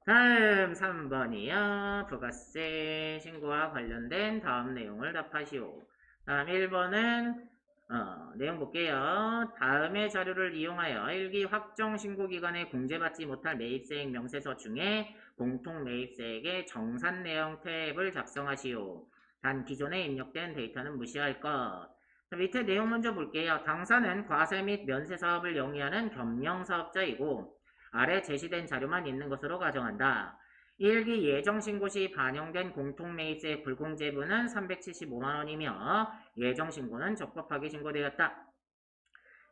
다음 3번이요. 부가세 신고와 관련된 다음 내용을 답하시오. 다음 1번은 내용 볼게요. 다음의 자료를 이용하여 일기 확정 신고 기간에 공제받지 못할 매입세액 명세서 중에 공통 매입세액의 정산 내용 탭을 작성하시오. 단 기존에 입력된 데이터는 무시할 것. 자, 밑에 내용 먼저 볼게요. 당사는 과세 및 면세 사업을 영위하는 겸용 사업자이고 아래 제시된 자료만 있는 것으로 가정한다. 1기 예정신고 시 반영된 공통매입세 불공제분은 375만원이며 예정신고는 적법하게 신고되었다.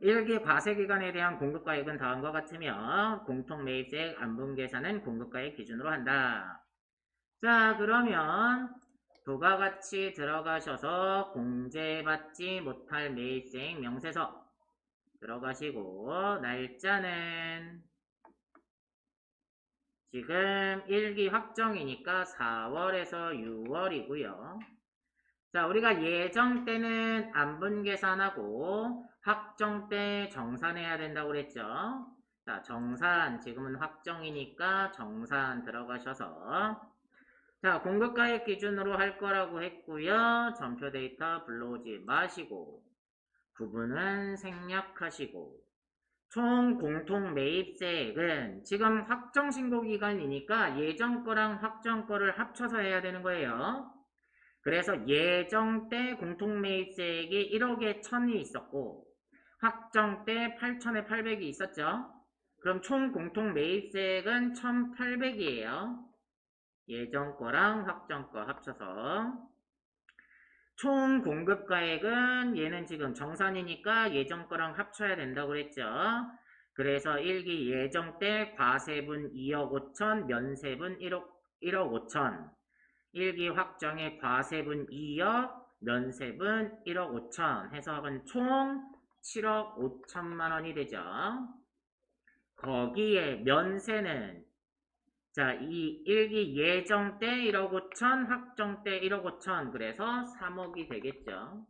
1기 과세기간에 대한 공급가액은 다음과 같으며 공통매입세 안분계산은 공급가액 기준으로 한다. 자, 그러면 부가 같이 들어가셔서 공제받지 못할 매입세액 명세서 들어가시고 날짜는 지금 1기 확정이니까 4월에서 6월이고요. 자, 우리가 예정 때는 안분 계산하고 확정 때 정산해야 된다고 그랬죠. 자, 정산 지금은 확정이니까 정산 들어가셔서 자, 공급가액 기준으로 할 거라고 했고요. 전표 데이터 불러오지 마시고 구분은 생략하시고 총 공통 매입세액은 지금 확정 신고 기간이니까 예정 거랑 확정 거를 합쳐서 해야 되는 거예요. 그래서 예정 때 공통 매입세액이 1억에 1000이 있었고 확정 때 8000에 800이 있었죠. 그럼 총 공통 매입세액은 1800이에요. 예정 거랑 확정 거 합쳐서 총 공급가액은 얘는 지금 정산이니까 예정 거랑 합쳐야 된다고 그랬죠. 그래서 1기 예정 때 과세분 2억 5천, 면세분 1억 5천. 1기 확정의 과세분 2억, 면세분 1억 5천 해서 총 7억 5천만 원이 되죠. 거기에 면세는 자, 이 1기 예정 때 1억 5천, 확정 때 1억 5천, 그래서 3억이 되겠죠.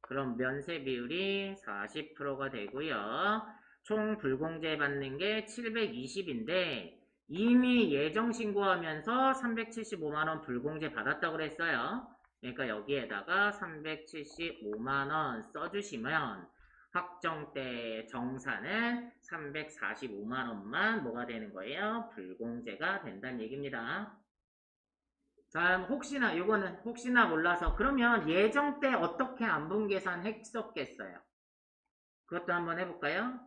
그럼 면세 비율이 40%가 되고요. 총 불공제 받는 게 720인데 이미 예정 신고하면서 375만원 불공제 받았다고 그랬어요. 그러니까 여기에다가 375만원 써주시면 확정 때 정산은 345만원만 뭐가 되는 거예요? 불공제가 된다는 얘기입니다. 자, 혹시나 이거는 혹시나 몰라서 그러면 예정 때 어떻게 안분 계산 했었겠어요? 그것도 한번 해볼까요?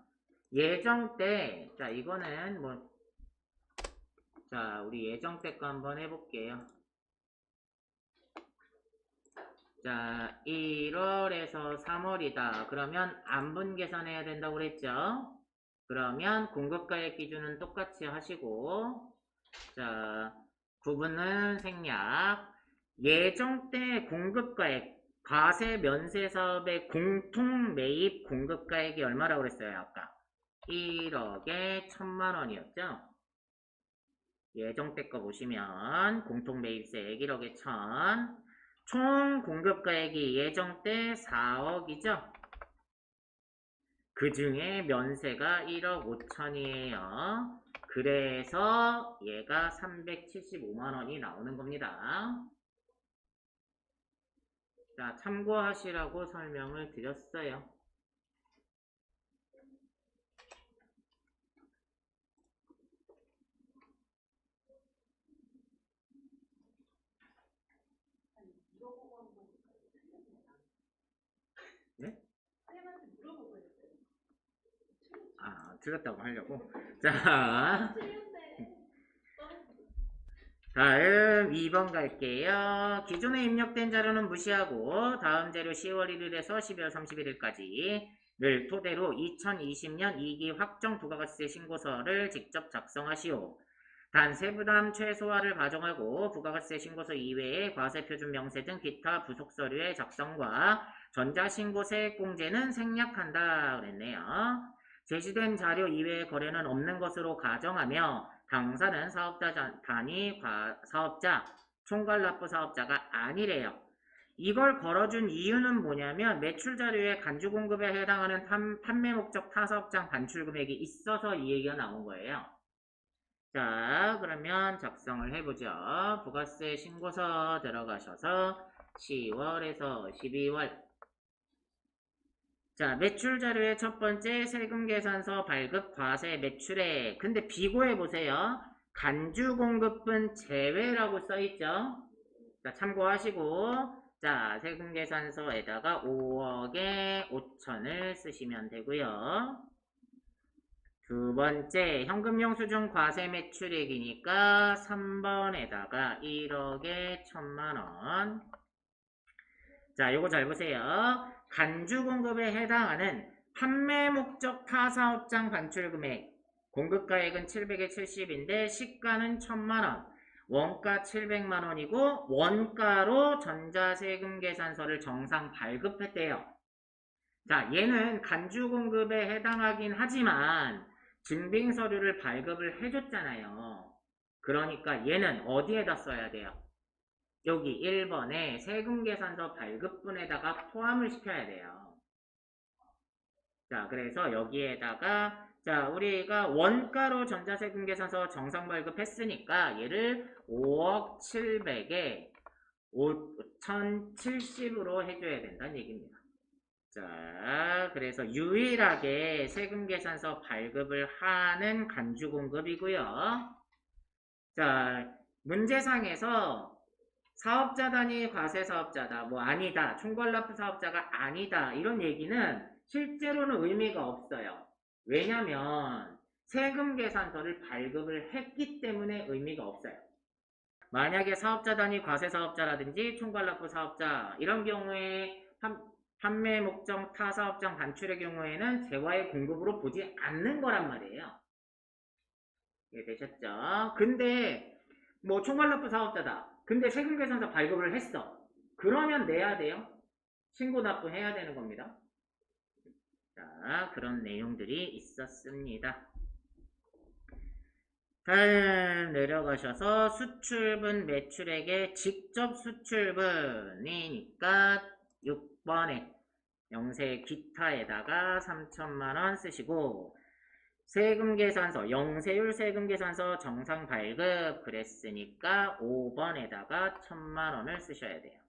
예정 때, 자, 이거는 뭐, 자, 우리 예정 때 거 한번 해볼게요. 자, 1월에서 3월이다. 그러면 안분 계산해야 된다고 그랬죠? 그러면 공급가액 기준은 똑같이 하시고, 자, 구분은 생략. 예정 때 공급가액, 과세 면세 사업의 공통 매입 공급가액이 얼마라고 그랬어요, 아까? 1억에 1000만 원이었죠? 예정 때 거 보시면 공통 매입세액 1억에 1000. 총 공급가액이 예정 때 4억이죠? 그 중에 면세가 1억 5천이에요. 그래서 얘가 375만 원이 나오는 겁니다. 자, 참고하시라고 설명을 드렸어요. 네? 아, 틀렸다고 하려고? 자, 다음 2번 갈게요. 기존에 입력된 자료는 무시하고 다음 자료 10월 1일에서 12월 31일까지를 토대로 2020년 2기 확정 부가가세 신고서를 직접 작성하시오. 단 세부담 최소화를 가정하고 부가가세 신고서 이외에 과세표준 명세 등 기타 부속 서류의 작성과 전자신고 세액공제는 생략한다 그랬네요. 제시된 자료 이외의 거래는 없는 것으로 가정하며 당사는 사업자 단위 사업자, 총괄납부 사업자가 아니래요. 이걸 걸어준 이유는 뭐냐면 매출 자료에 간주 공급에 해당하는 판매 목적 타사업장 반출 금액이 있어서 이 얘기가 나온 거예요. 자, 그러면 작성을 해보죠. 부가세 신고서 들어가셔서 10월에서 12월. 자, 매출 자료의 첫 번째 세금 계산서 발급 과세 매출액. 근데 비교해 보세요. 간주 공급분 제외라고 써 있죠. 자, 참고하시고, 자, 세금 계산서에다가 5억에 5천을 쓰시면 되고요. 두 번째, 현금용 수준 과세 매출액이니까 3번에다가 1억에 1천만원. 자, 요거 잘 보세요. 간주 공급에 해당하는 판매 목적 타사업장 반출 금액. 공급가액은 700에 70인데 시가는 1000만원. 원가 700만원이고 원가로 전자세금 계산서를 정상 발급했대요. 자, 얘는 간주 공급에 해당하긴 하지만 증빙서류를 발급을 해줬잖아요. 그러니까 얘는 어디에다 써야 돼요? 여기 1번에 세금계산서 발급분에다가 포함을 시켜야 돼요. 자, 그래서 여기에다가 자, 우리가 원가로 전자세금계산서 정상 발급했으니까 얘를 5억 700에 5,070으로 해줘야 된다는 얘기입니다. 자, 그래서 유일하게 세금계산서 발급을 하는 간주공급이고요. 자, 문제상에서 사업자 단위 과세사업자다, 뭐 아니다, 총괄납부 사업자가 아니다 이런 얘기는 실제로는 의미가 없어요. 왜냐면 세금계산서를 발급을 했기 때문에 의미가 없어요. 만약에 사업자 단위 과세사업자라든지 총괄납부 사업자 이런 경우에 판매 목적 타사업장 반출의 경우에는 재화의 공급으로 보지 않는 거란 말이에요. 이해되셨죠? 근데 뭐 총괄납부 사업자다. 근데 세금계산서 발급을 했어. 그러면 내야 돼요. 신고납부해야 되는 겁니다. 자, 그런 내용들이 있었습니다. 다음 내려가셔서 수출분 매출액의 직접 수출분이니까 6번에 영세 기타에다가 3천만원 쓰시고 세금계산서 영세율 세금계산서 정상 발급 그랬으니까 5번에다가 1,000만원을 쓰셔야 돼요.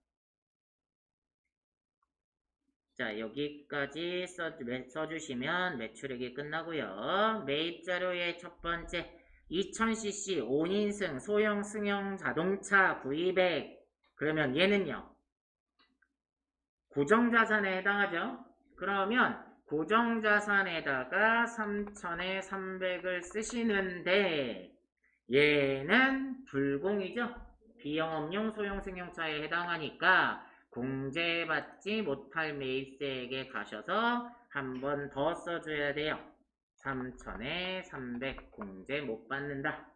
자, 여기까지 써주시면 매출액이 끝나고요. 매입자료의 첫 번째 2000cc 5인승 소형 승용 자동차 구입액. 그러면 얘는요 고정자산에 해당하죠. 그러면 고정자산에다가 3천에 300을 쓰시는데 얘는 불공이죠. 비영업용 소형 승용차에 해당하니까 공제받지 못할 매입세액에 가셔서 한 번 더 써줘야 돼요. 3천에 300 공제 못 받는다.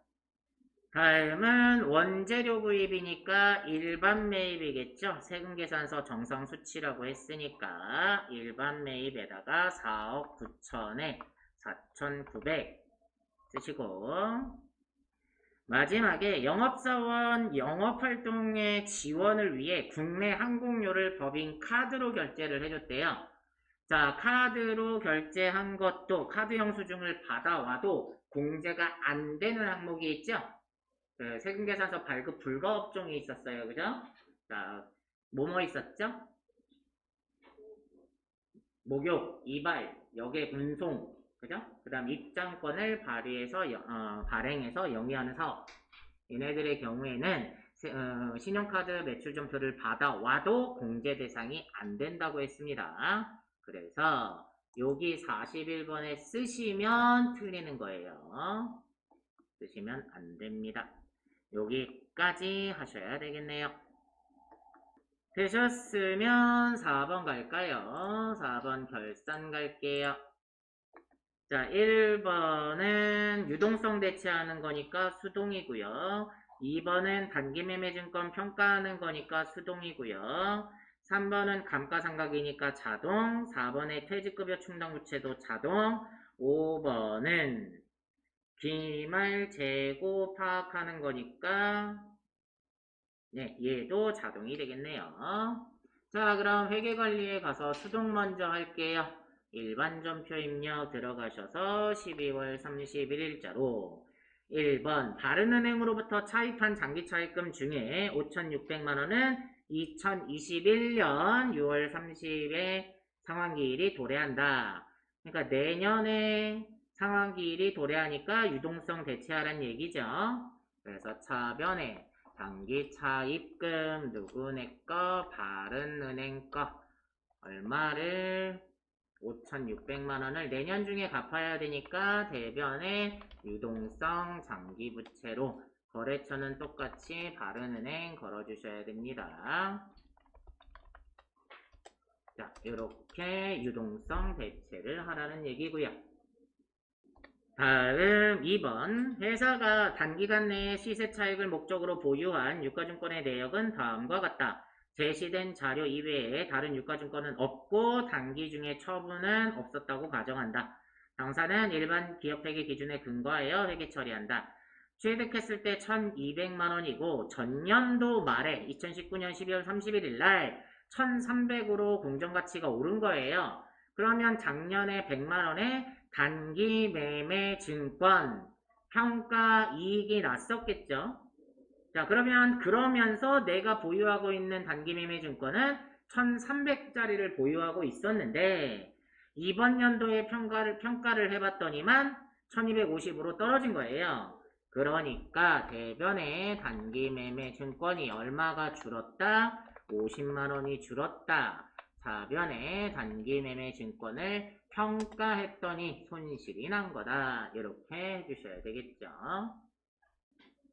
다음은 원재료 구입이니까 일반 매입이겠죠. 세금계산서 정상 수치라고 했으니까 일반 매입에다가 4억 9천에 4,900 쓰시고 마지막에 영업사원 영업활동의 지원을 위해 국내 항공료를 법인 카드로 결제를 해줬대요. 자, 카드로 결제한 것도 카드 영수증을 받아와도 공제가 안 되는 항목이 있죠. 그 세금계산서 발급 불가 업종이 있었어요. 그죠? 자, 뭐뭐 있었죠? 목욕, 이발, 역의 운송, 그죠? 그 다음 입장권을 발행해서 영위하는 사업. 얘네들의 경우에는 신용카드 매출점표를 받아와도 공제 대상이 안 된다고 했습니다. 그래서 여기 41번에 쓰시면 틀리는 거예요. 쓰시면 안 됩니다. 여기까지 하셔야 되겠네요. 되셨으면 4번 갈까요? 4번 결산 갈게요. 자, 1번은 유동성 대체하는 거니까 수동이고요. 2번은 단기매매증권 평가하는 거니까 수동이고요. 3번은 감가상각이니까 자동, 4번에 퇴직급여 충당부채도 자동, 5번은 기말 재고 파악하는 거니까 네, 얘도 자동이 되겠네요. 자, 그럼 회계관리에 가서 수동 먼저 할게요. 일반점표 입력 들어가셔서 12월 31일자로 1번 바른은행으로부터 차입한 장기차입금 중에 5,600만원은 2021년 6월 30일 상환기일이 도래한다. 그러니까 내년에 상환기일이 도래하니까 유동성 대체하라는 얘기죠. 그래서 차변에 장기차입금 누구네 거? 바른은행 거 얼마를 5,600만원을 내년 중에 갚아야 되니까 대변에 유동성 장기부채로 거래처는 똑같이 바른은행 걸어주셔야 됩니다. 자, 이렇게 유동성 대체를 하라는 얘기고요. 다음 2번 회사가 단기간 내에 시세 차익을 목적으로 보유한 유가증권의 내역은 다음과 같다. 제시된 자료 이외에 다른 유가증권은 없고 단기 중에 처분은 없었다고 가정한다. 당사는 일반 기업회계 기준에 근거하여 회계 처리한다. 취득했을 때 1,200만원이고 전년도 말에 2019년 12월 31일 날 1,300으로 공정가치가 오른 거예요. 그러면 작년에 100만원에 단기 매매 증권 평가 이익이 났었겠죠. 자, 그러면서 내가 보유하고 있는 단기 매매 증권은 1,300짜리를 보유하고 있었는데 이번 연도에 평가를 해봤더니만 1,250으로 떨어진 거예요. 그러니까 대변에 단기 매매 증권이 얼마가 줄었다? 50만원이 줄었다. 사변에 단기 매매 증권을 평가했더니 손실이 난 거다. 이렇게 해주셔야 되겠죠.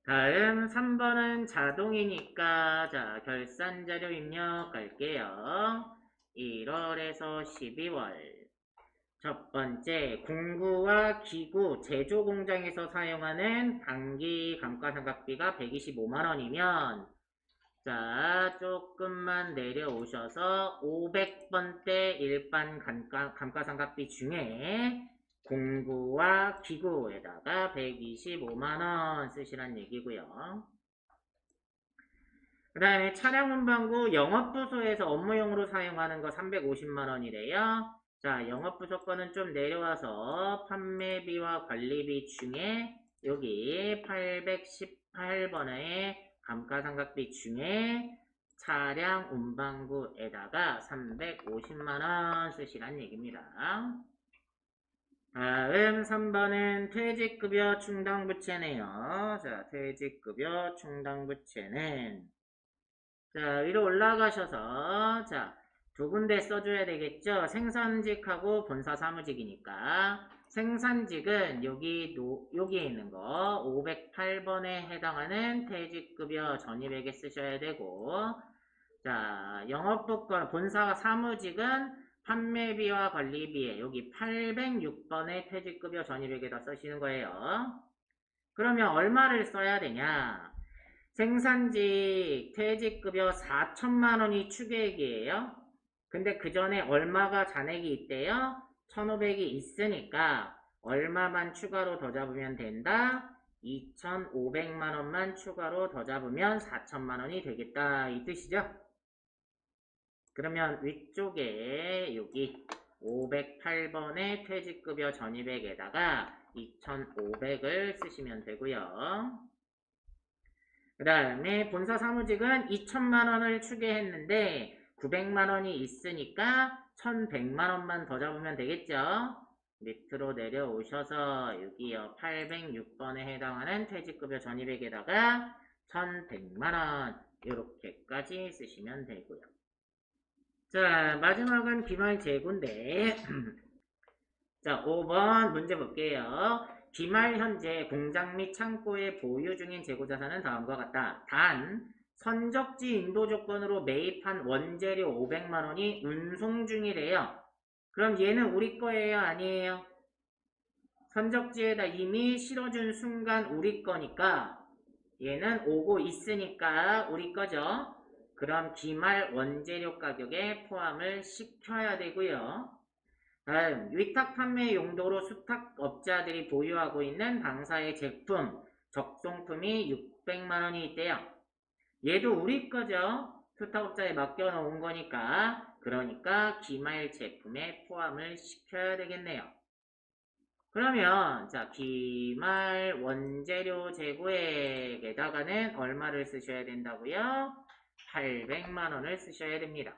다음 3번은 자동이니까 자 결산자료 입력할게요. 1월에서 12월 첫 번째 공구와 기구 제조 공장에서 사용하는 단기 감가상각비가 125만원이면 자 조금만 내려오셔서 500번대 일반 감가상각비 중에 공구와 기구에다가 125만원 쓰시란 얘기고요. 그 다음에 차량 운반구 영업부서에서 업무용으로 사용하는 거 350만원이래요. 자, 영업부서 거는 좀 내려와서 판매비와 관리비 중에 여기 818번에 감가상각비 중에 차량 운반구에다가 350만원 쓰시란 얘기입니다. 다음 3번은 퇴직급여 충당부채네요. 자, 퇴직급여 충당부채는 자, 위로 올라가셔서 자, 두 군데 써줘야 되겠죠. 생산직하고 본사사무직이니까 생산직은 여기에 있는 거 508번에 해당하는 퇴직급여 전입액에 쓰셔야 되고 자, 영업부권 본사 사무직은 판매비와 관리비에 여기 806번의 퇴직급여 전입액에다 쓰시는 거예요. 그러면 얼마를 써야 되냐? 생산직 퇴직급여 4천만원이 추계액이에요. 근데 그 전에 얼마가 잔액이 있대요? 1,500이 있으니까 얼마만 추가로 더 잡으면 된다? 2,500만원만 추가로 더 잡으면 4천만원이 되겠다. 이 뜻이죠? 그러면 위쪽에 여기 508번의 퇴직급여 전입액에다가 2,500을 쓰시면 되고요. 그 다음에 본사 사무직은 2천만원을 추계했는데 900만원이 있으니까 1,100만원만 더 잡으면 되겠죠. 밑으로 내려오셔서 여기요 806번에 해당하는 퇴직급여 전입액에다가 1,100만원 이렇게까지 쓰시면 되고요. 자, 마지막은 기말 재고인데 자, 5번 문제 볼게요. 기말 현재 공장 및 창고에 보유 중인 재고자산은 다음과 같다. 단, 선적지 인도 조건으로 매입한 원재료 500만원이 운송 중이래요. 그럼 얘는 우리 거예요? 아니에요? 선적지에다 이미 실어준 순간 우리 거니까 얘는 오고 있으니까 우리 거죠. 그럼 기말 원재료 가격에 포함을 시켜야 되고요. 다음 위탁 판매 용도로 수탁업자들이 보유하고 있는 당사의 제품, 적송품이 600만원이 있대요. 얘도 우리 거죠. 수탁업자에 맡겨놓은 거니까 그러니까 기말 제품에 포함을 시켜야 되겠네요. 그러면 자 기말 원재료 재고액에다가는 얼마를 쓰셔야 된다고요? 800만 원을 쓰셔야 됩니다.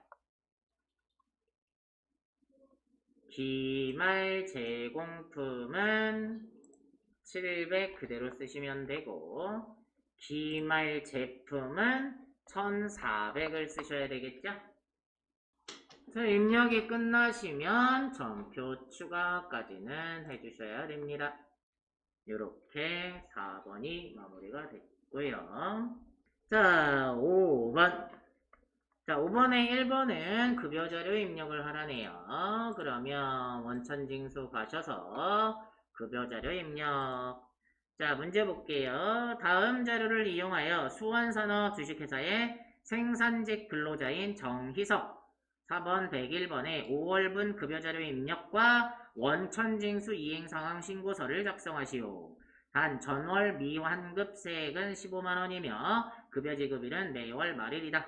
기말 제공품은 700 그대로 쓰시면 되고 기말 제품은 1400을 쓰셔야 되겠죠? 자, 입력이 끝나시면 전표 추가까지는 해주셔야 됩니다. 이렇게 4번이 마무리가 됐고요. 자, 5번. 자, 5번에 1번은 급여자료 입력을 하라네요. 그러면 원천징수 가셔서 급여자료 입력. 자, 문제 볼게요. 다음 자료를 이용하여 수원산업 주식회사의 생산직 근로자인 정희석 4번 101번에 5월분 급여자료 입력과 원천징수 이행상황 신고서를 작성하시오. 단 전월 미환급세액은 15만원이며 급여지급일은 매월 말일이다.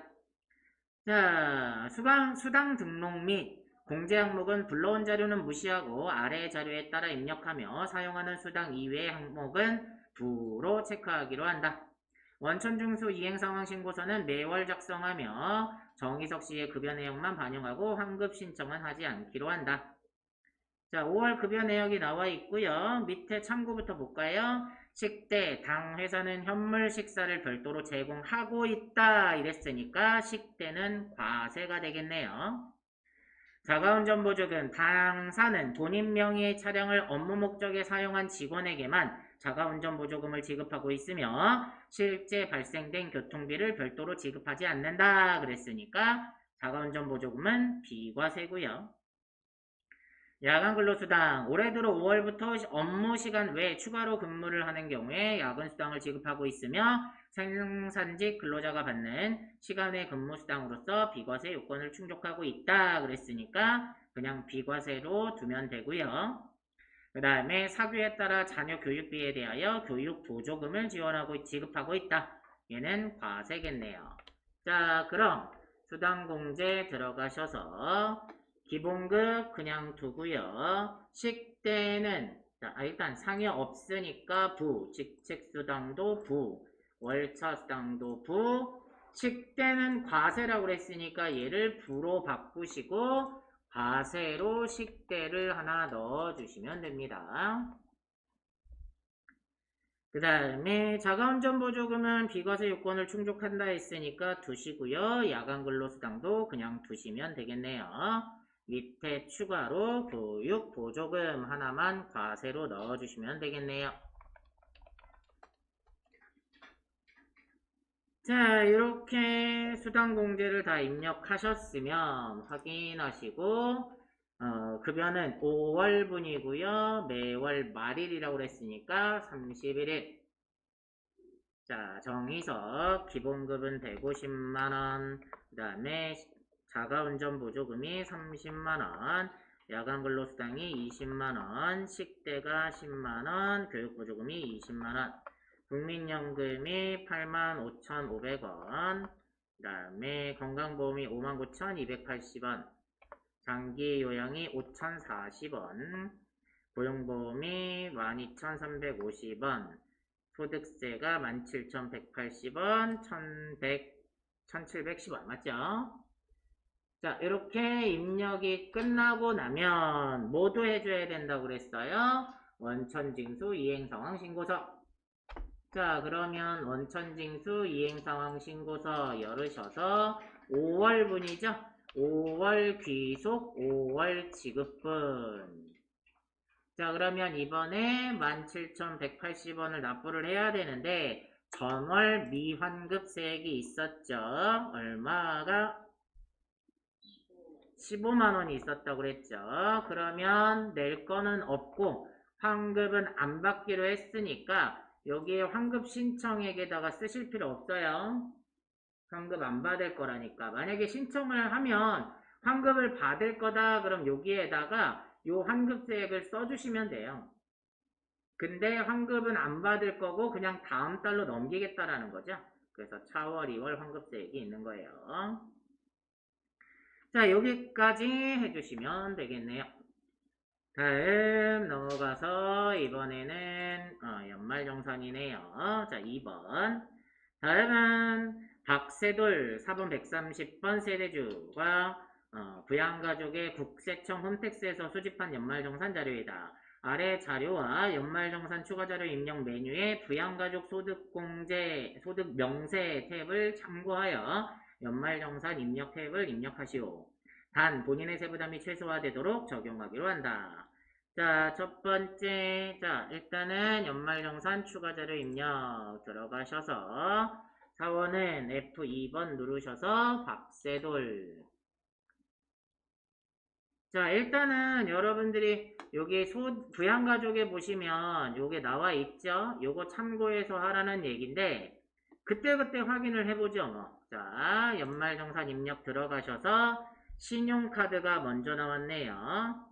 자, 수당 등록 및 공제 항목은 불러온 자료는 무시하고 아래 자료에 따라 입력하며 사용하는 수당 이외의 항목은 부로 체크하기로 한다. 원천징수 이행상황 신고서는 매월 작성하며 정희석 씨의 급여 내용만 반영하고 환급 신청은 하지 않기로 한다. 자, 5월 급여 내역이 나와 있고요. 밑에 참고부터 볼까요? 식대, 당 회사는 현물 식사를 별도로 제공하고 있다 이랬으니까 식대는 과세가 되겠네요. 자가운전 보조금, 당사는 본인 명의의 차량을 업무 목적에 사용한 직원에게만 자가운전 보조금을 지급하고 있으며 실제 발생된 교통비를 별도로 지급하지 않는다 그랬으니까 자가운전 보조금은 비과세고요. 야간 근로수당, 올해 들어 5월부터 업무 시간 외에 추가로 근무를 하는 경우에 야근 수당을 지급하고 있으며 생산직 근로자가 받는 시간 외 근무 수당으로서 비과세 요건을 충족하고 있다 그랬으니까 그냥 비과세로 두면 되고요. 그 다음에 사규에 따라 자녀 교육비에 대하여 교육 보조금을 지급하고 있다. 얘는 과세겠네요. 자, 그럼 수당공제 들어가셔서 기본급 그냥 두고요. 식대는 일단 상여 없으니까 부, 직책수당도 부, 월차수당도 부, 식대는 과세라고 그랬으니까 얘를 부로 바꾸시고 과세로 식대를 하나 넣어주시면 됩니다. 그 다음에 자가운전 보조금은 비과세 요건을 충족한다 했으니까 두시고요. 야간 근로수당도 그냥 두시면 되겠네요. 밑에 추가로 교육 보조금 하나만 과세로 넣어주시면 되겠네요. 자, 이렇게 수당 공제를 다 입력하셨으면 확인하시고 급여는 5월분이고요. 매월 말일이라고 그랬으니까 31일. 자, 정희석 기본급은 150만원, 그 다음에 자가운전 보조금이 30만원, 야간 근로수당이 20만원, 식대가 10만원, 교육보조금이 20만원, 국민연금이 85,500원, 그 다음에 건강보험이 59,280원, 장기요양이 5,040원, 고용보험이 12,350원, 소득세가 17,180원, 1,710원 맞죠? 자, 이렇게 입력이 끝나고 나면 모두 해줘야 된다고 그랬어요. 원천징수 이행상황 신고서. 자, 그러면 원천징수 이행상황 신고서 열으셔서 5월분이죠? 5월 귀속, 5월 지급분. 자, 그러면 이번에 17,180원을 납부를 해야 되는데 전월 미환급세액이 있었죠. 얼마가? 15만원이 있었다고 그랬죠. 그러면 낼 거는 없고 환급은 안 받기로 했으니까 여기에 환급 신청액에다가 쓰실 필요 없어요. 환급 안 받을 거라니까. 만약에 신청을 하면 환급을 받을 거다 그럼 여기에다가 요 환급세액을 써주시면 돼요. 근데 환급은 안 받을 거고 그냥 다음 달로 넘기겠다라는 거죠. 그래서 차월, 2월 환급세액이 있는 거예요. 자, 여기까지 해주시면 되겠네요. 다음 넘어가서 이번에는 연말정산이네요. 자, 2번. 다음은 박세돌 4번 130번 세대주가 부양가족의 국세청 홈택스에서 수집한 연말정산 자료이다. 아래 자료와 연말정산 추가자료 입력 메뉴에 부양가족 소득공제, 소득명세 탭을 참고하여 연말정산 입력 탭을 입력하시오. 단 본인의 세부담이 최소화되도록 적용하기로 한다. 자, 첫 번째, 자, 일단은 연말정산 추가자료 입력 들어가셔서 사원은 F2번 누르셔서 박세돌. 자, 일단은 여러분들이 여기 부양가족에 보시면 요게 나와 있죠? 요거 참고해서 하라는 얘기인데 그때그때 확인을 해보죠, 뭐. 자, 연말정산 입력 들어가셔서 신용카드가 먼저 나왔네요.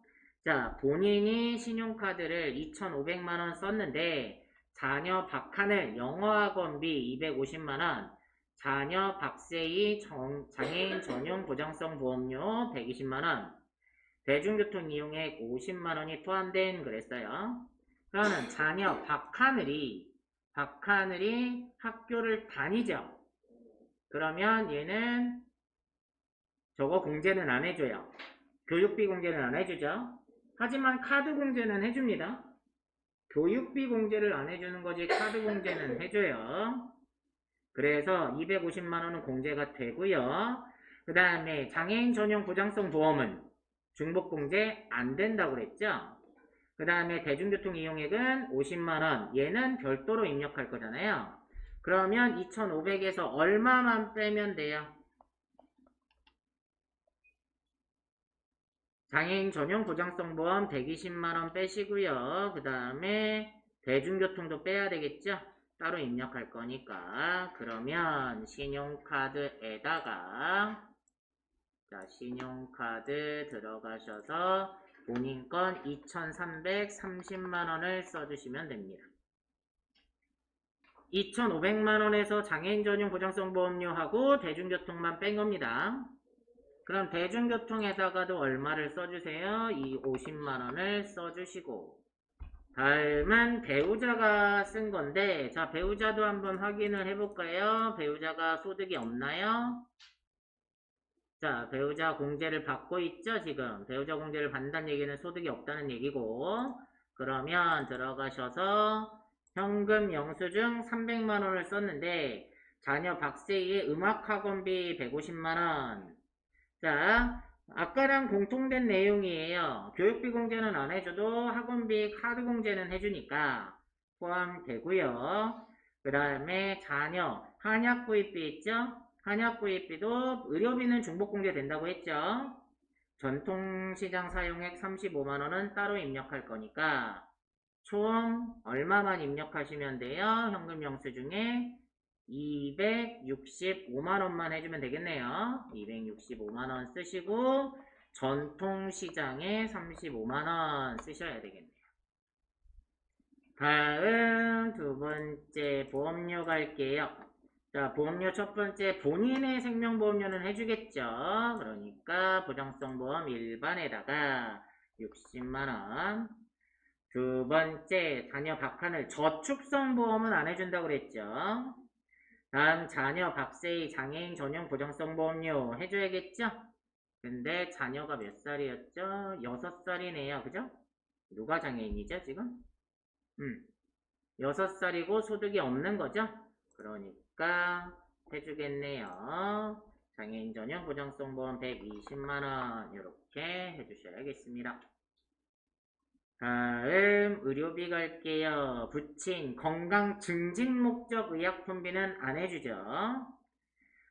자, 본인이 신용카드를 2,500만원 썼는데 자녀 박하늘 영어학원비 250만원, 자녀 박세희 장애인 전용 보장성 보험료 120만원, 대중교통 이용액 50만원이 포함된 그랬어요. 그러면 자녀 박하늘이 학교를 다니죠. 그러면 얘는 저거 공제는 안 해줘요. 교육비 공제는 안 해주죠. 하지만 카드 공제는 해줍니다. 교육비 공제를 안 해주는 거지 카드 공제는 해줘요. 그래서 250만원은 공제가 되고요. 그 다음에 장애인 전용 보장성 보험은 중복 공제 안 된다고 그랬죠. 그 다음에 대중교통 이용액은 50만원. 얘는 별도로 입력할 거잖아요. 그러면 2,500에서 얼마만 빼면 돼요? 장애인 전용 보장성 보험 120만원 빼시고요. 그 다음에 대중교통도 빼야 되겠죠? 따로 입력할 거니까. 그러면 신용카드에다가 자, 신용카드 들어가셔서 본인 건 2,330만원을 써주시면 됩니다. 2,500만원에서 장애인 전용 보장성 보험료하고 대중교통만 뺀 겁니다. 그럼 대중교통에다가도 얼마를 써주세요? 이 50만원을 써주시고 다음은 배우자가 쓴 건데 자, 배우자도 한번 확인을 해볼까요? 배우자가 소득이 없나요? 자, 배우자 공제를 받고 있죠, 지금. 배우자 공제를 받는다는 얘기는 소득이 없다는 얘기고, 그러면 들어가셔서 현금 영수증 300만원을 썼는데, 자녀 박세희의 음악학원비 150만원. 자, 아까랑 공통된 내용이에요. 교육비 공제는 안 해줘도 학원비 카드 공제는 해주니까 포함되고요. 그 다음에 자녀 한약 구입비 있죠? 한약 구입비도 의료비는 중복 공제된다고 했죠? 전통시장 사용액 35만원은 따로 입력할 거니까 총 얼마만 입력하시면 돼요? 현금 영수증에 265만원만 해주면 되겠네요. 265만원 쓰시고 전통시장에 35만원 쓰셔야 되겠네요. 다음 두 번째 보험료 갈게요. 자, 보험료 첫 번째 본인의 생명보험료는 해주겠죠. 그러니까 보장성 보험 일반에다가 60만원. 두 번째 자녀 박하늘 저축성 보험은 안 해준다고 그랬죠. 다음 자녀 박세희 장애인 전용 보장성 보험료 해줘야겠죠? 근데 자녀가 몇 살이었죠? 6살이네요. 그죠? 누가 장애인이죠 지금? 6살이고 소득이 없는 거죠? 그러니까 해주겠네요. 장애인 전용 보장성 보험 120만원 이렇게 해주셔야겠습니다. 다음 의료비 갈게요. 부친 건강 증진 목적 의약품비는 안 해주죠.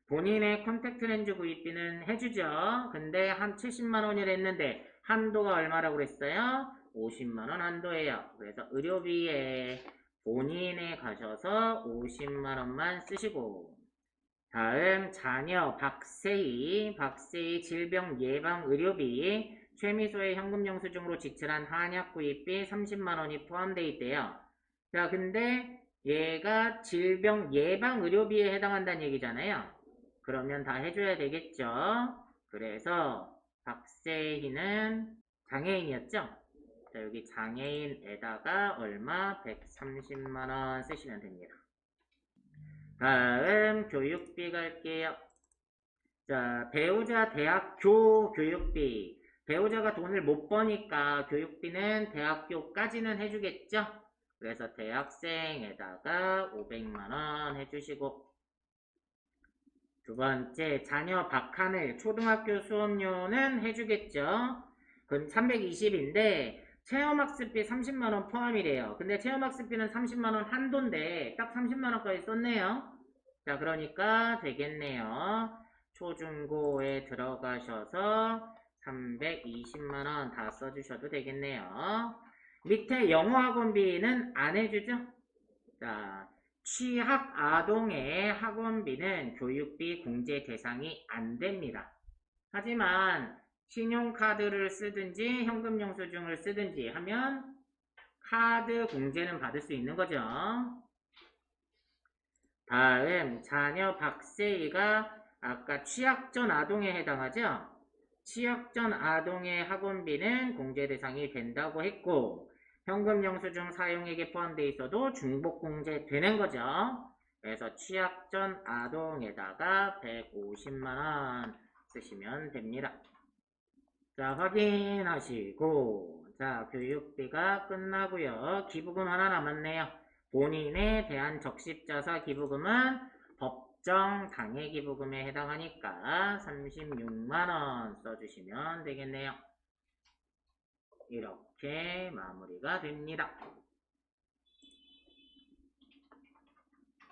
본인의 컨택트 렌즈 구입비는 해주죠. 근데 한 70만원이라 했는데 한도가 얼마라고 그랬어요? 50만원 한도예요. 그래서 의료비에 본인에 가셔서 50만원만 쓰시고 다음 자녀 박세희 질병 예방 의료비 최미소의 현금 영수증으로 지출한 한약 구입비 30만원이 포함되어 있대요. 자, 근데 얘가 질병 예방 의료비에 해당한다는 얘기잖아요. 그러면 다 해줘야 되겠죠. 그래서 박세희는 장애인이었죠. 자, 여기 장애인에다가 얼마? 130만원 쓰시면 됩니다. 다음 교육비 갈게요. 자, 배우자 대학교 교육비. 배우자가 돈을 못 버니까 교육비는 대학교까지는 해주겠죠? 그래서 대학생에다가 500만원 해주시고, 두 번째, 자녀 박하늘 초등학교 수업료는 해주겠죠? 그럼 320인데 체험학습비 30만원 포함이래요. 근데 체험학습비는 30만원 한도인데 딱 30만원까지 썼네요. 자, 그러니까 되겠네요. 초중고에 들어가셔서 320만원 다 써주셔도 되겠네요. 밑에 영어학원비는 안 해주죠? 자, 취학 아동의 학원비는 교육비 공제 대상이 안 됩니다. 하지만 신용카드를 쓰든지 현금 영수증을 쓰든지 하면 카드 공제는 받을 수 있는 거죠. 다음 자녀 박세희가 아까 취학 전 아동에 해당하죠. 취학 전 아동의 학원비는 공제 대상이 된다고 했고 현금 영수증 사용액에 포함되어 있어도 중복 공제 되는 거죠. 그래서 취학 전 아동에다가 150만원 쓰시면 됩니다. 자, 확인하시고, 자, 교육비가 끝나고요. 기부금 하나 남았네요. 본인에 대한 적십자사 기부금은 법정 당해기부금에 해당하니까 36만원 써주시면 되겠네요. 이렇게 마무리가 됩니다.